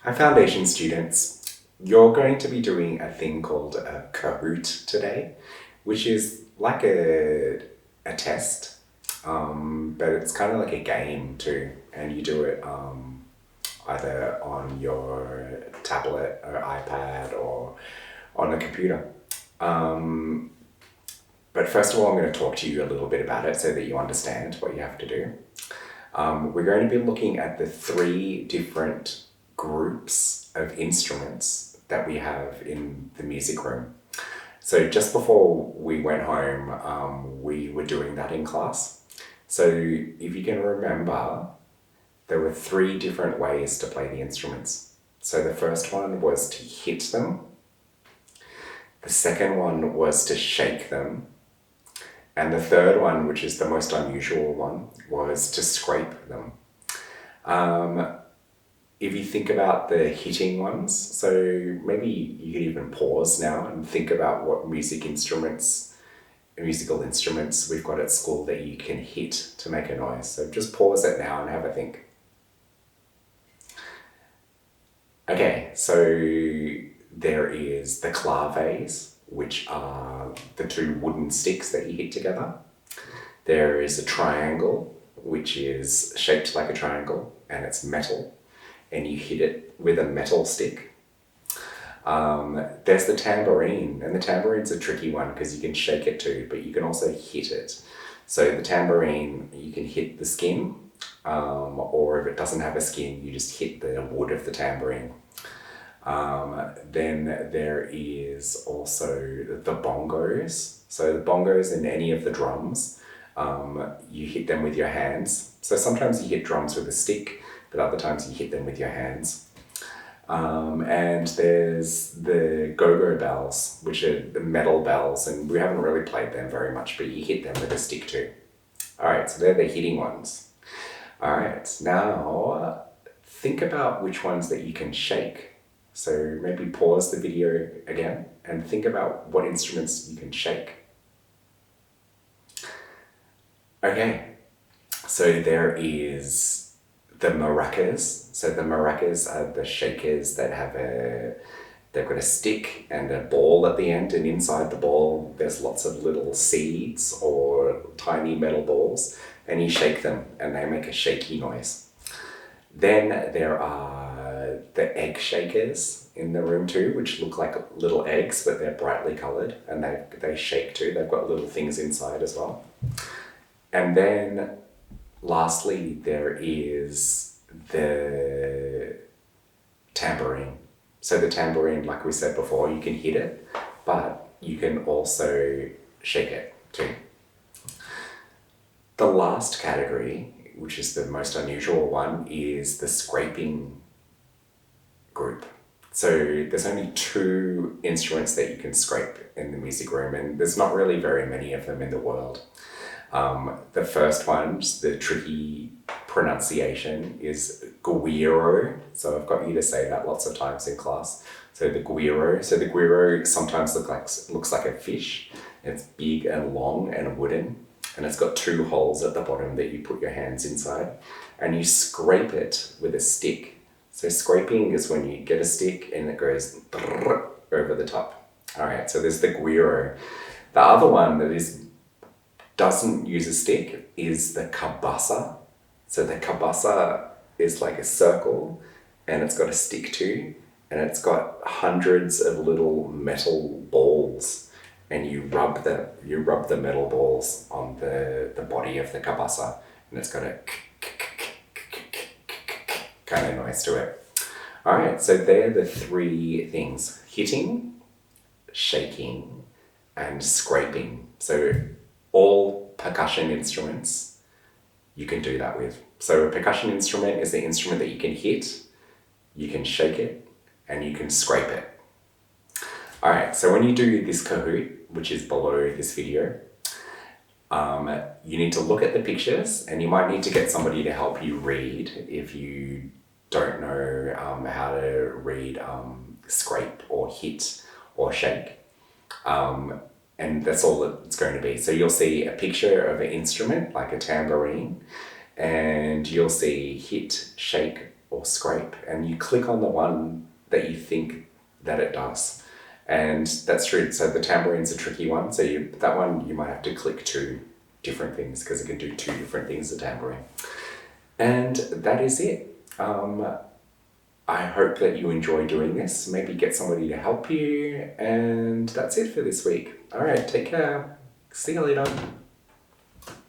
Hi, Foundation students. You're going to be doing a thing called a Kahoot today, which is like a test, but it's kind of like a game too, and you do it either on your tablet or iPad or on a computer. But first of all, I'm going to talk to you a little bit about it so that you understand what you have to do. We're going to be looking at the three different groups of instruments that we have in the music room. So just before we went home, we were doing that in class. So if you can remember, there were three different ways to play the instruments. So the first one was to hit them. The second one was to shake them. And the third one, which is the most unusual one, was to scrape them. If you think about the hitting ones, so maybe you could even pause now and think about what musical instruments we've got at school that you can hit to make a noise. So just pause it now and have a think. Okay, so there is the claves, which are the two wooden sticks that you hit together. There is a triangle, which is shaped like a triangle, and it's metal, and you hit it with a metal stick. There's the tambourine, and the tambourine's a tricky one because you can shake it too, but you can also hit it. So the tambourine, you can hit the skin, or if it doesn't have a skin, you just hit the wood of the tambourine. Then there is also the bongos. So the bongos and any of the drums, you hit them with your hands. So sometimes you hit drums with a stick, but other times you hit them with your hands. And there's the Gogo Bells, which are the metal bells, and we haven't really played them very much, but you hit them with a stick too. All right, so they're the hitting ones. All right, now think about which ones that you can shake. So maybe pause the video again and think about what instruments you can shake. Okay, so there is the maracas. So the maracas are the shakers that they've got a stick and a ball at the end, and inside the ball there's lots of little seeds or tiny metal balls, and you shake them and they make a shaky noise. Then there are the egg shakers in the room too, which look like little eggs, but they're brightly colored, and they shake too. They've got little things inside as well. And then lastly, there is the tambourine. So the tambourine, like we said before, you can hit it, but you can also shake it too. The last category, which is the most unusual one, is the scraping group. So there's only two instruments that you can scrape in the music room, and there's not really very many of them in the world. The first one, just the tricky pronunciation, is guiro. So I've got you to say that lots of times in class. So the guiro. So the guiro sometimes looks like a fish. It's big and long and wooden, and it's got two holes at the bottom that you put your hands inside, and you scrape it with a stick. So scraping is when you get a stick and it goes over the top. All right, so there's the guiro. The other one that doesn't use a stick is the cabasa. So the cabasa is like a circle, and it's got a stick too, and it's got hundreds of little metal balls, and you rub the metal balls on the body of the cabasa, and it's got a kind of noise to it. All right, so they're the three things: hitting, shaking, and scraping. So all percussion instruments you can do that with. So a percussion instrument is the instrument that you can hit, you can shake it, and you can scrape it. All right, so when you do this Kahoot, which is below this video, you need to look at the pictures, and you might need to get somebody to help you read if you don't know how to read scrape or hit or shake. And that's all it's going to be. So you'll see a picture of an instrument like a tambourine, and you'll see hit, shake, or scrape, and you click on the one that you think that it does. And that's true. So the tambourine's a tricky one. So that one you might have to click two different things because it can do two different things, the tambourine. And that is it. I hope that you enjoy doing this. Maybe get somebody to help you. And that's it for this week. All right, take care. See you later.